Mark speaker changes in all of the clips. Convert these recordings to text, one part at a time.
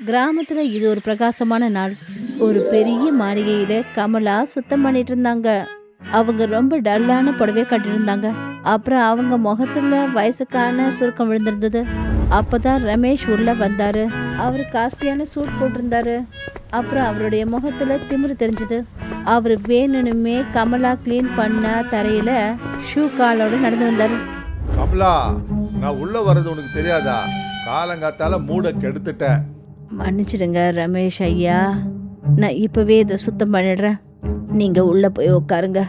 Speaker 1: கிராமத்துல இது ஒரு பிரகாசமான நாள். ஒரு பெரிய மாளிகையில கமலா சுத்தம் பண்ணிட்டு இருந்தாங்க. அவங்க ரொம்ப டல்லான புடவைய கட்டியிருந்தாங்க. அப்புறம் அவங்க முகத்துல வயசுக்கான சுருக்கம் விழுந்திருந்தது. அப்பதான் ரமேஷ் உள்ள வந்தாரு. அவரு காஸ்ட்லியான சூட் போட்டிருந்தாரு. அப்புறம் அவருடைய முகத்துல திமிரு தெரிஞ்சது. அவரு வேணும்னுமே கமலா கிளீன் பண்ண தரையில ஷூ காலோட நடந்து வந்தாரு.
Speaker 2: கமலா, நான் உள்ள வர்றது உனக்கு தெரியாதா? காலங்காத்தால மூட கெடுத்துட்டேன்.
Speaker 1: மன்னிச்சிடுங்க ரமேஷ் ஐயா, நான் இப்பவே இதை சுத்தம் பண்ணிடுறேன். நீங்க உள்ள போய் உட்காருங்க.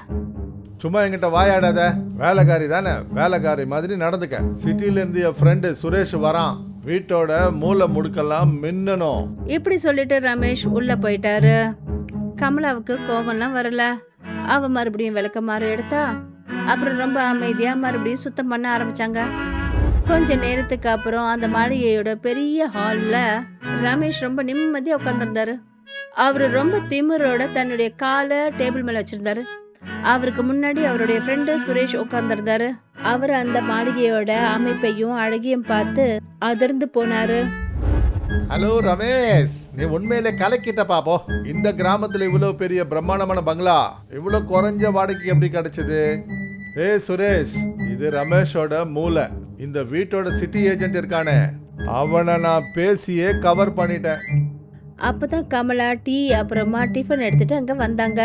Speaker 2: சும்மா என்கிட்ட வாயாடாத. வேலைக்காரி தானே, வேலைக்காரி மாதிரி நடந்துக்க. சிட்டில இருந்து என் ஃப்ரெண்டு சுரேஷ் வரான். வீட்டோட மூளை முடுக்கெல்லாம் மின்னணும்.
Speaker 1: இப்படி சொல்லிட்டு ரமேஷ் உள்ள போயிட்டாரு. கமலாவுக்கு கோபம்லாம் வரல. அவ மறுபடியும் விளக்கமாறு எடுத்தா. அப்புறம் ரொம்ப அமைதியா மறுபடியும் சுத்தம் பண்ண ஆரம்பிச்சாங்க. கொஞ்ச நேரத்துக்கு அப்புறம் அந்த மாளிகையோட பெரிய ஹால்ல ரமேஷ் ரொம்ப நிம்மதியா உட்காந்துருந்தாரு. அவரு ரொம்ப திமிரோட தன்னுடைய காலை டேபிள் மேல வச்சிருந்தாரு. அவருக்கு முன்னாடி அவருடைய ஃப்ரெண்டு சுரேஷ் உட்காந்துருந்தாரு. அவர் அந்த மாளிகையோட அமைப்பையும் அழகியும் பார்த்து அதிர்ந்து போனாரு.
Speaker 2: ஹலோ ரமேஷ், நீ உண்மையிலே கலக்கிட்ட பாப்போ. இந்த கிராமத்துல இவ்வளவு பெரிய பிரம்மாண்டமான பங்களா இவ்வளவு குறைஞ்ச வாடகைக்கு எப்படி கிடைச்சது? சுரேஷ், இது ரமேஷோட மூளை. இந்த வீட்டோட சிட்டி ஏஜென்ட் இருக்கானே, அவனை நான் பேசியே கவர் பண்ணிட்டேன்.
Speaker 1: அப்பதான் கமலா டீ அப்புறமா டிஃபன் எடுத்துட்டு அங்க வந்தாங்க.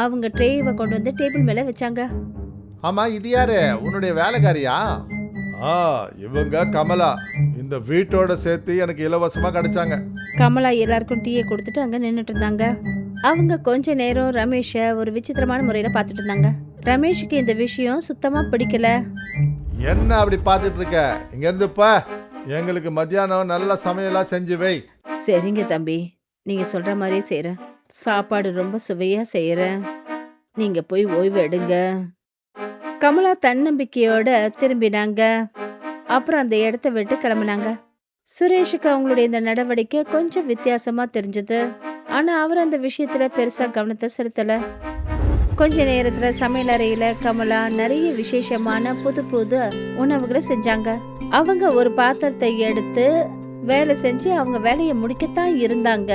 Speaker 1: அவங்க ட்ரேவை கொண்டு வந்து டேபிள் மேல வச்சாங்க.
Speaker 2: ஆமா, இது யாரு? உன்னுடைய வேலைக்காரியா? இவங்க கமலா. இந்த வீட்டோட சேர்த்து எனக்கு இலவசமா கிடைச்சாங்க.
Speaker 1: கமலா எல்லாருக்கும் டீயை கொடுத்துட்டு அங்க நின்னுட்டு இருந்தாங்க. அவங்க கொஞ்ச நேரம் ரமேஷ ஒரு விசித்திரமான முறையில பார்த்துட்டு இருந்தாங்க. ரமேஷுக்கு இந்த விஷயம் சுத்தமா பிடிக்கல.
Speaker 2: என்ன அப்படி பார்த்துட்டு இருக்க? இங்க இருந்து பா. எங்களுக்கு மத்தியானம் நல்ல சமையலா செஞ்சு வை.
Speaker 1: சரிங்க தம்பி, நீங்க சொல்ற மாதிரியே செய்யறேன். சாப்பாடு ரொம்ப சுவையா செய்யறேன். நீங்க போய் ஓய்வு எடுங்க. கமலா தன்னம்பிக்கையோட திரும்பினாங்க. அப்புறம் அந்த இடத்த விட்டு கிளம்பினாங்க. சுரேஷுக்கு அவங்களுடைய இந்த நடவடிக்கை கொஞ்சம் வித்தியாசமா தெரிஞ்சது. ஆனா அவர் அந்த விஷயத்துல பெருசா கவனத்தை செலுத்தல. கொஞ்ச நேரத்துல சமையல் அறையில கமலா நிறைய விசேஷமான புது புது உணவுகளை செஞ்சாங்க. அவங்க ஒரு பாத்திரத்தை எடுத்து வேலை செஞ்சு அவங்க வேலையை முடிக்கத்தான் இருந்தாங்க.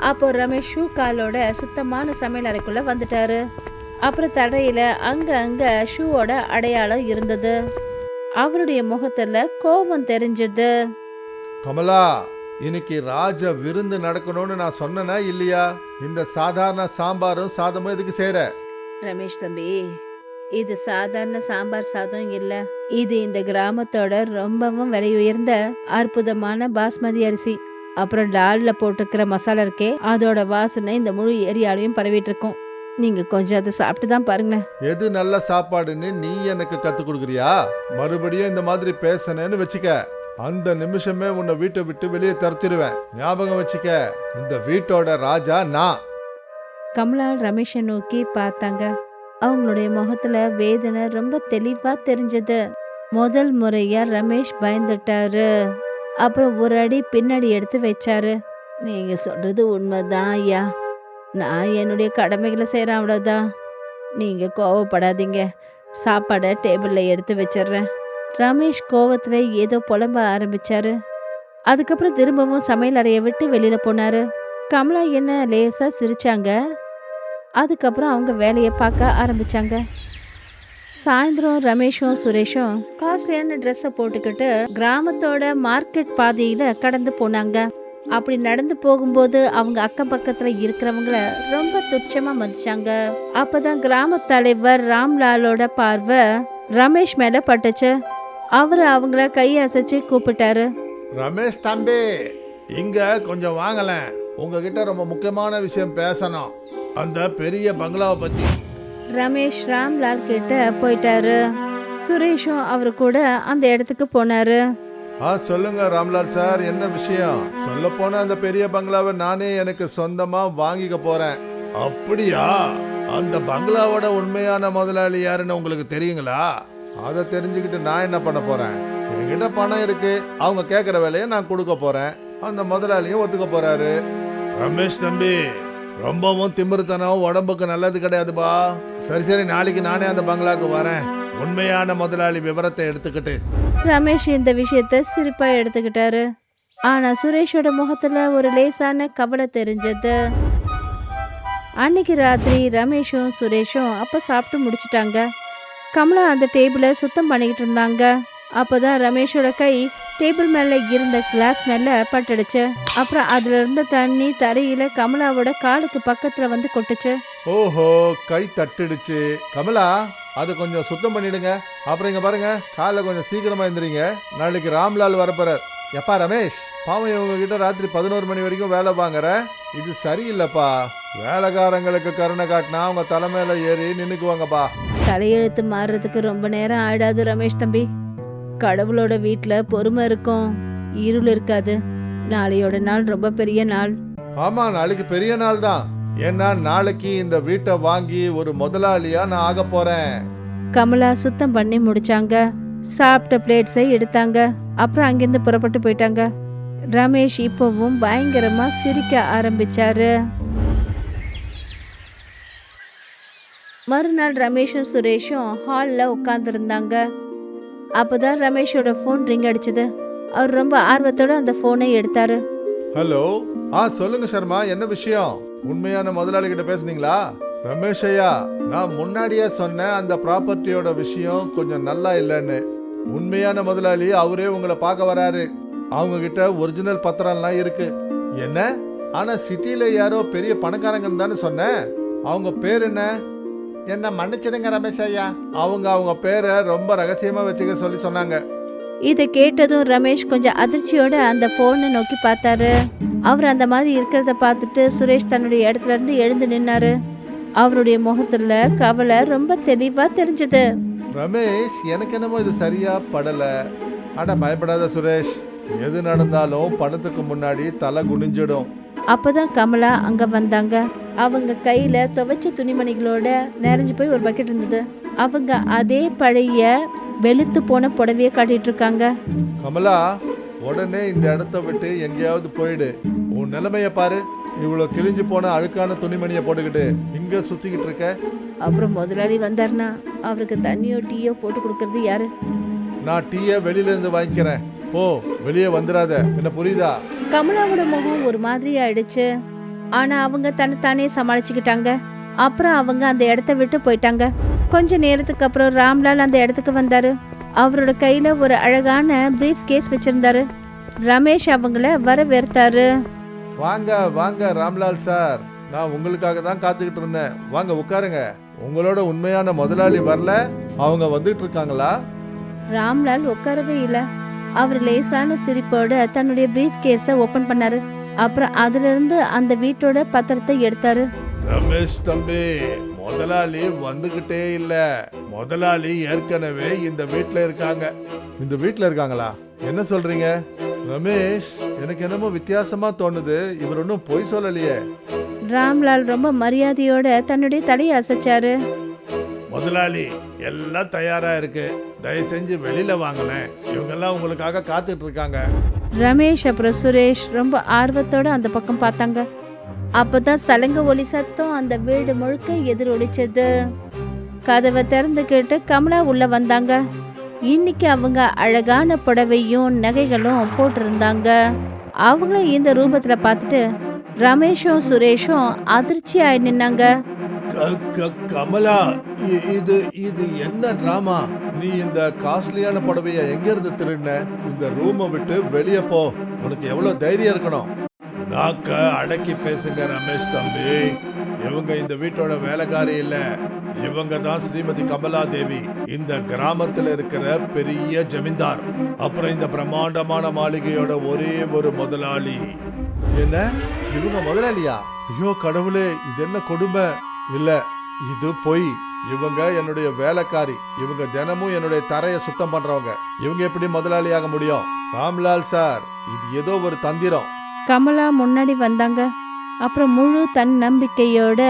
Speaker 1: அப்போ ரமேஷ் ஷூ காலோட சுத்தமான சமையல் அறைக்குள்ள வந்துட்டாரு. அப்புறம் தடையில அங்க அங்க ஷூவோட அடையாளம் இருந்தது. அவருடைய முகத்துல கோபம் தெரிஞ்சது.
Speaker 2: கமலா, இன்னைக்கு ராஜ விருந்து நடக்கணும்னு நான் சொன்னேனா இல்லையா? இந்த சாதாரண சாம்பாரும் சாதமும் எதுக்கு செய்யற?
Speaker 1: ரமேஷ் தம்பி, இது சாதாரண சாம்பார் சாதம் இல்ல. இது இந்த கிராமத்தோட ரொம்பவும் விலை உயர்ந்த அற்புதமான பாஸ்மதி அரிசி. அப்புறம் டால்ல போட்டுக்கிற மசாலா இருக்கே, அதோட வாசனை இந்த முழு ஏரியாலையும் பரவிட்டு இருக்கும். நீங்க கொஞ்சம் அதை சாப்பிட்டு தான் பாருங்களேன்.
Speaker 2: எது நல்ல சாப்பாடுன்னு நீ எனக்கு கத்து கொடுக்குறியா? மறுபடியும் இந்த மாதிரி பேசணும்னு வச்சுக்க, அந்த நிமிஷமே உன்னை வீட்டை விட்டு வெளியே தரத்திடுவேன். ஞாபகம் வச்சுக்க, இந்த வீட்டோட ராஜா நான்.
Speaker 1: கமலா ரமேஷை நோக்கி பார்த்தாங்க. அவங்களுடைய முகத்துல வேதனை ரொம்ப தெளிவா தெரிஞ்சது. முதல் முறையா ரமேஷ் பயந்துட்டாரு. அப்புறம் ஒரு அடி பின்னாடி எடுத்து வச்சாரு. நீங்க சொல்றது உண்மைதான் ஐயா. நான் என்னுடைய கடமைகளை செய்யறேன், அவ்வளவுதான். நீங்க கோவப்படாதீங்க. சாப்பாடை டேபிள்ல எடுத்து வச்சிடுறேன். ரமேஷ் கோவத்துல ஏதோ புலம்ப ஆரம்பிச்சாரு. அதுக்கப்புறம் திரும்பவும் சமையல் அறையை விட்டு வெளியில போனாரு. கமலா என்ன லேசா சிரிச்சாங்க. அதுக்கப்புறம் அவங்க வேலையை பார்க்க ஆரம்பிச்சாங்க. சாயந்தரம் ரமேஷும் சுரேஷும் காஸ்ட்லியான ட்ரெஸ்ஸை போட்டுக்கிட்டு கிராமத்தோட மார்க்கெட் பாதையில கடந்து போனாங்க. அப்படி நடந்து போகும்போது அவங்க அக்கம் பக்கத்துல இருக்கிறவங்கள ரொம்ப துச்சமா மதிச்சாங்க. அப்பதான் கிராம தலைவர் ராம்லாலோட பார்வை ரமேஷ் மேல பட்டுச்சு. அவரு அவங்கள கையை அசைச்சு கூப்பிட்டாரு.
Speaker 2: ரமேஷ் தம்பி, இங்க கொஞ்சம் வாங்கலேன். உங்ககிட்ட ரொம்ப முக்கியமான விஷயம் பேசணும். அந்த பெரிய பங்களாவை பத்தி.
Speaker 1: ரமேஷ் ராம்லால் கிட்ட போயிட்டாரு. சுரேஷும் அவரு கூட அந்த இடத்துக்கு போனாரு.
Speaker 2: சொல்லுங்க ராம்லால் சார், என்ன விஷயம்? சொல்ல போன அந்த பெரிய பங்களாவை நானே எனக்கு சொந்தமா வாங்கிக்க போறேன். அப்படியா? அந்த பங்களாவோட உண்மையான முதலாளி யாருன்னு உங்களுக்கு தெரியுங்களா? அதை தெரிஞ்சுக்கிட்டு நான் என்ன பண்ண போறேன்? என்கிட்ட பணம் இருக்கு. அவங்க கேட்குற வேலையை நான் கொடுக்க போறேன். அந்த முதலாளியும் ஒத்துக்க போறாரு. ரமேஷ் தம்பி, ரொம்பவும் திமிருத்தனம் உடம்புக்கு நல்லது கிடையாதுப்பா. சரி சரி, நாளைக்கு நானே அந்த பங்களாக்கு வரேன், உண்மையான முதலாளி விவரத்தை எடுத்துக்கிட்டு.
Speaker 1: ரமேஷ் இந்த விஷயத்த சிரிப்பா எடுத்துக்கிட்டாரு. ஆனா சுரேஷோட முகத்துல ஒரு லேசான கவலை தெரிஞ்சது. அன்னைக்கு ராத்திரி ரமேஷும் சுரேஷும் அப்ப சாப்பிட்டு முடிச்சிட்டாங்க. கமலா அந்த டேபிளை சுத்தம் பண்ணிக்கிட்டு இருந்தாங்க. அப்பதான் ரமேஷோட கை டேபிள் மேல இருந்த கிளாஸ் மேல பட்டுடுச்சு. அப்புறம் அதுல இருந்த தண்ணி தரையில கமலாவோட காலுக்கு பக்கத்துல வந்து கொட்டுச்சு.
Speaker 2: ஓஹோ, கை தட்டுடுச்சு. கமலா, அதை கொஞ்சம் சுத்தம் பண்ணிடுங்க. அப்புறம் இங்க பாருங்க, காலைல கொஞ்சம் சீக்கிரமா எழுந்திரிங்க. நாளைக்கு ராம்லால் வரப்போறார். எப்பா ரமேஷ், பாவம் இவங்க கிட்ட ராத்திரி 11 மணி வரைக்கும் வேலை வாங்குற. இது சரியில்லைப்பா. வேலைக்காரங்களுக்கு கருணை காட்டினா அவங்க தலைமையில ஏறி நின்னுக்குவாங்கப்பா.
Speaker 1: தலையெழுத்து மாறுறதுக்கு ரொம்ப நேரம் ஆயிடாது ரமேஷ் தம்பி. கடவுளோட வீட்டுல பொறுமை இருக்கும், இருள் இருக்காது. நாளையோட நாள் ரொம்ப பெரிய நாள்.
Speaker 2: ஆமா, நாளைக்கு பெரிய நாள் தான். ஏன்னா நாளைக்கு இந்த வீட்டை வாங்கி ஒரு முதலாளியா நான் ஆக போறேன்.
Speaker 1: கமலா சுத்தம் பண்ணி முடிச்சாங்க. சாப்பிட்ட பிளேட்ஸை எடுத்தாங்க. அப்புறம் அங்கிருந்து புறப்பட்டு போயிட்டாங்க. ரமேஷ் இப்பவும் பயங்கரமா சிரிக்க ஆரம்பிச்சாரு. மறுநாள் ரமேஷும் சுரேஷும் ஹால்ல உட்காந்துருந்தாங்க. அப்பதான் ரமேஷோட ஃபோன் ரிங் அடிச்சது. அவர் ரொம்ப ஆர்வத்தோட அந்த போனை எடுத்தாரு.
Speaker 2: ஹலோ, சொல்லுங்க சர்மா, என்ன விஷயம்? உண்மையான முதலாளி கிட்ட பேசுனீங்களா? ரமேஷ் ஐயா, நான் முன்னாடியே சொன்னேன் அந்த ப்ராப்பர்ட்டியோட விஷயம் கொஞ்சம் நல்லா இல்லைன்னு. உண்மையான முதலாளி அவரே உங்களை பார்க்க வராரு. அவங்க கிட்ட ஒரிஜினல் பத்திரம்லாம் இருக்கு. என்ன? ஆனா சிட்டில யாரோ பெரிய பணக்காரங்கன்னு தானே சொன்னேன். அவங்க பேர் என்ன? என்ன மன்னிச்சிடுங்க ரமேஷ் ஐயா, அவங்க பேரை ரொம்ப ரகசியமா வச்சுக்க சொல்லி சொன்னாங்க.
Speaker 1: இதை கேட்டதும் ரமேஷ் கொஞ்சம் அதிர்ச்சியோட அந்த போனை நோக்கி பார்த்தாரு. அவர் அந்த மாதிரி இருக்கிறத பார்த்துட்டு சுரேஷ் தன்னுடைய இடத்துல இருந்து எழுந்து நின்னாரு. அவருடைய முகத்துல கவலை ரொம்ப தெளிவா தெரிஞ்சது.
Speaker 2: ரமேஷ், எனக்கு என்னமோ இது சரியா படல. அட பயப்படாத சுரேஷ், எது நடந்தாலும் பணத்துக்கு முன்னாடி தலை குனிஞ்சிடும்.
Speaker 1: அப்பதான் கமலா அங்க வந்தாங்க. அவங்க கையில துவைச்ச துணிமணிகளோட நிறைஞ்சு போய் ஒரு பக்கெட் இருந்தது. அவங்க அதே பழைய வெளுத்து போன புடவைய காட்டிட்டு இருக்காங்க.
Speaker 2: கமலா, உடனே இந்த இடத்த விட்டு எங்கேயாவது போயிடு. உன் நிலைமைய பாரு. இவ்வளவு கிழிஞ்சு போன அழுக்கான துணிமணியை போட்டுக்கிட்டு இங்க சுத்திக்கிட்டு இருக்க.
Speaker 1: அப்புறம் முதலாளி வந்தாருன்னா அவருக்கு தண்ணியோ டீயோ போட்டு கொடுக்கறது யாரு?
Speaker 2: நான் டீயை வெளியில இருந்து வாங்கிக்கிறேன். போ, வெளியே வந்துடாத. என்ன புரியுதா?
Speaker 1: கமலாவோட முகம் ஒரு மாதிரி ஆயிடுச்சு. ஆனா அவங்க தன்னைத்தானே சமாளிச்சுக்கிட்டாங்க. அப்புறம் அவங்க அந்த இடத்த விட்டு போயிட்டாங்க. கொஞ்ச நேரத்துக்கு அப்புறம் ராம்லால் அந்த இடத்துக்கு வந்தாரு. அவரோட கையில ஒரு அழகான பிரீஃப் கேஸ் வச்சிருந்தாரு. ரமேஷ் அவங்கள வரவேற்றாரு.
Speaker 2: வாங்க வாங்க ராம்லால் சார், நான் உங்களுக்காக தான் காத்துக்கிட்டு இருந்தேன். வாங்க உட்காருங்க. உங்களோட உண்மையான முதலாளி வரல, அவங்க வந்துட்டு இருக்காங்களா?
Speaker 1: ராம்லால் உட்காரவே இல்ல. அவர் லேசான சிரிப்போட தன்னுடைய பிரீஃப் கேஸ ஓபன் பண்ணாரு. அப்புறம் அதுல இருந்து அந்த வீட்டோட பத்திரத்தை எடுத்தாரு.
Speaker 2: ரமேஷ் தம்பி, முதலாளி வந்துகிட்டே இல்ல. முதலாளி ஏற்கனவே இந்த வீட்ல இருக்காங்க. இந்த வீட்ல இருக்காங்களா? என்ன சொல்றீங்க ரமேஷ்? எனக்கு என்னமோ வித்தியாசமா தோணுது. இவர் ஒன்னும் பொய் சொல்லலையே.
Speaker 1: ராம்லால் ரொம்ப மரியாதையோட தன்னுடைய தலையை அசைச்சாரு.
Speaker 2: முதலாளி, எல்லாம் தயாரா இருக்கு. தயவு செஞ்சு வெளியில வாங்கலேன். இவங்கெல்லாம் உங்களுக்காக காத்துட்டு இருக்காங்க.
Speaker 1: ரமேஷ் அப்புறம் சுரேஷ் ரொம்ப ஆர்வத்தோட அந்த பக்கம் பார்த்தாங்க. அப்பதான் சலங்க ஒலி சத்தம் அந்த வீடு முழுக்க எதிரொலிச்சது. கதவை திறந்துக்கிட்டு கமலா உள்ள வந்தாங்க. இன்னைக்கு அவங்க அழகான புடவையும் நகைகளும் போட்டிருந்தாங்க. அவங்கள இந்த ரூபத்துல பார்த்துட்டு ரமேஷும் சுரேஷும் அதிர்ச்சி ஆயி நின்னாங்க.
Speaker 2: கமலா, இது இது என்ன டிராமா? நீ இந்த காஸ்ட்லியான புடவைய எங்க இருந்து திருடின? இந்த ரூமை விட்டு வெளியே போ. உனக்கு எவ்வளவு தைரியம் இருக்கணும்? நாக்க அடக்கி பேசுங்க ரமேஷ் தம்பி. இவங்க இந்த வீட்டோட வேலைக்காரி இல்ல. இவங்க தான் ஸ்ரீமதி கமலா தேவி, இந்த கிராமத்துல இருக்கிற பெரிய ஜமீன்தார். அப்புறம் இந்த பிரம்மாண்டமான மாளிகையோட ஒரே ஒரு முதலாளி. என்ன, இவங்க முதலாளியா? ஐயோ கடவுளே, இது என்ன கொடுமை! இல்ல, இது பொய். இவங்க என்னுடைய வேலைக்காரி. இவங்க தினமும் என்னுடைய தரையை சுத்தம் பண்றவங்க. இவங்க எப்படி முதலாளியாக முடியும்? ராம்லால் சார், இது ஏதோ ஒரு தந்திரம்.
Speaker 1: கமலா முன்னாடி வந்தாங்க. அப்புறம் முழு தன் நம்பிக்கையோட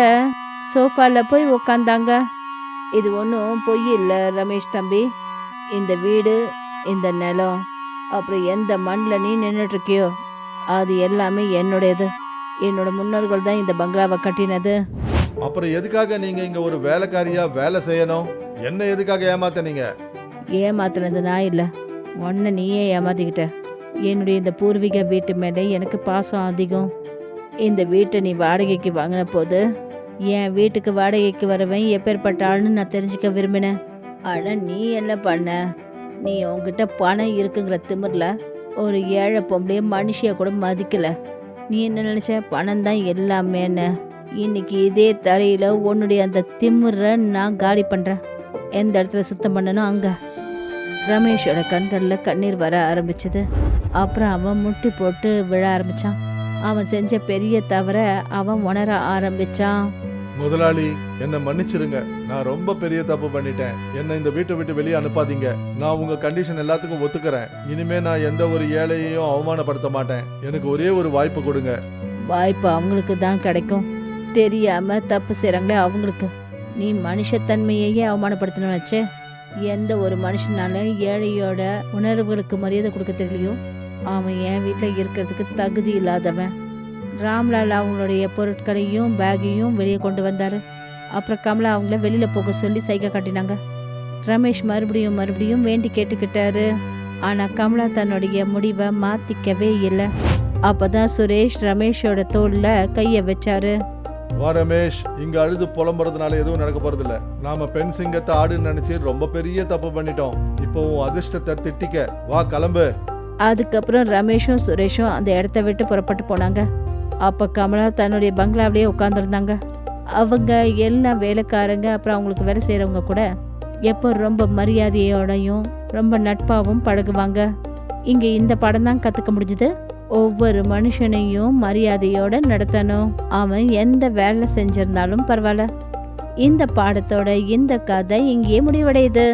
Speaker 1: சோஃபால போய் உக்காந்தாங்க. இது ஒன்றும் பொய் இல்லை ரமேஷ் தம்பி. இந்த வீடு, இந்த நிலம், அப்புறம் எந்த மண்ணில் நீ நின்றுட்டு இருக்கியோ அது எல்லாமே என்னுடையது. என்னோட முன்னோர்கள் தான் இந்த பங்களாவை கட்டினது.
Speaker 2: அப்புறம் எதுக்காக நீங்க இங்க ஒரு வேலைக்காரியா வேலை செய்யணும்? என்ன எதுக்காக ஏமாத்தனீங்க?
Speaker 1: ஏமாத்துனது நான் இல்லை, உன்னை நீயே ஏமாத்திக்கிட்ட. என்னுடைய இந்த பூர்வீக வீட்டு மேலே எனக்கு பாசம் அதிகம். இந்த வீட்டை நீ வாடகைக்கு வாங்கின போது என் வீட்டுக்கு வாடகைக்கு வரவன் எப்பேற்பட்ட ஆளுன்னு நான் தெரிஞ்சுக்க விரும்பினேன். ஆனா நீ என்ன பண்ண? நீ உன்கிட்ட பணம் இருக்குங்கிற திமிர்ல ஒரு ஏழை பொம்பளைய மனுஷிய கூட மதிக்கல. நீ என்ன நினைச்ச? பணம் தான் எல்லாமேன்னு. இன்னைக்கு இதே தரையில உன்னுடைய அந்த திமிர நான் காலி பண்றேன். எந்த இடத்துல சுத்தம் பண்ணணும் அங்க. ரமேஷோட கண்கள்ல கண்ணீர் வர ஆரம்பிச்சது. அப்புறம் அவன் முட்டி போட்டு விழ ஆரம்பிச்சான். அவன் செஞ்ச பெரிய தவற அவன் உணர ஆரம்பிச்சான்.
Speaker 2: முதலாளி, என்னை மன்னிச்சிருங்க. நான் ரொம்ப பெரிய தப்பு பண்ணிட்டேன். என்னை இந்த வீட்டை விட்டு வெளியே அனுப்பாதீங்க. நான் உங்க கண்டிஷன் எல்லாத்துக்கும் ஒத்துக்கிறேன். இனிமே நான் எந்த ஒரு ஏழையையும் அவமானப்படுத்த மாட்டேன். எனக்கு ஒரே ஒரு வாய்ப்பு கொடுங்க.
Speaker 1: வாய்ப்பு அவங்களுக்கு தான் கிடைக்கும். தெரியாம தப்பு செய்றாங்களே அவங்களுக்கு. நீ மனுஷத்தன்மையையே அவமானப்படுத்தணும்னு வச்சே. எந்த ஒரு மனுஷனால ஏழையோட உணர்வுகளுக்கு மரியாதை கொடுக்க தெரியலையோ அவன் என் வீட்டில் இருக்கிறதுக்கு தகுதி இல்லாதவன். ராம்லால் அவங்களுடைய பொருட்களையும் பேக்கையும் வெளியே கொண்டு வந்தாரு. அப்புறம் கமலா அவங்கள வெளியில போக சொல்லி சைகை காட்டினாங்க. ரமேஷ் மறுபடியும் வேண்டி கேட்டுக்கிட்டாரு. ஆனா கமலா தன்னுடைய முடிவை மாத்திக்கவே இல்லை. அப்பதான் சுரேஷ் ரமேஷோட தோல்ல கைய வச்சாரு.
Speaker 2: வா ரமேஷ், இங்க அழுது புலம்புறதுனால எதுவும் நடக்க போறது இல்ல. நாம பெண் சிங்கத்தை ஆடுன்னு நினைச்சு ரொம்ப பெரிய தப்பு பண்ணிட்டோம். இப்போ உன் அதிர்ஷ்டத்தை திட்டிக்க. வா கிளம்பு.
Speaker 1: அதுக்கப்புறம் ரமேஷும் சுரேஷும் அந்த இடத்த விட்டு புறப்பட்டு போனாங்க. அப்ப கமலா தன்னுடைய பங்களாவிலேயே உட்காந்துருந்தாங்க. அவங்க எல்லா வேலைக்காரங்க அப்புறம் அவங்களுக்கு வேலை செய்யறவங்க கூட எப்போ ரொம்ப மரியாதையோடையும் ரொம்ப நட்பாவும் பழகுவாங்க. இங்க இந்த படம் தான் கத்துக்க முடிஞ்சது. ஒவ்வொரு மனுஷனையும் மரியாதையோட நடத்தணும். அவன் எந்த வேலை செஞ்சிருந்தாலும் பரவாயில்ல. இந்த பாடத்தோட இந்த கதை இங்கேயே முடிவடையுது.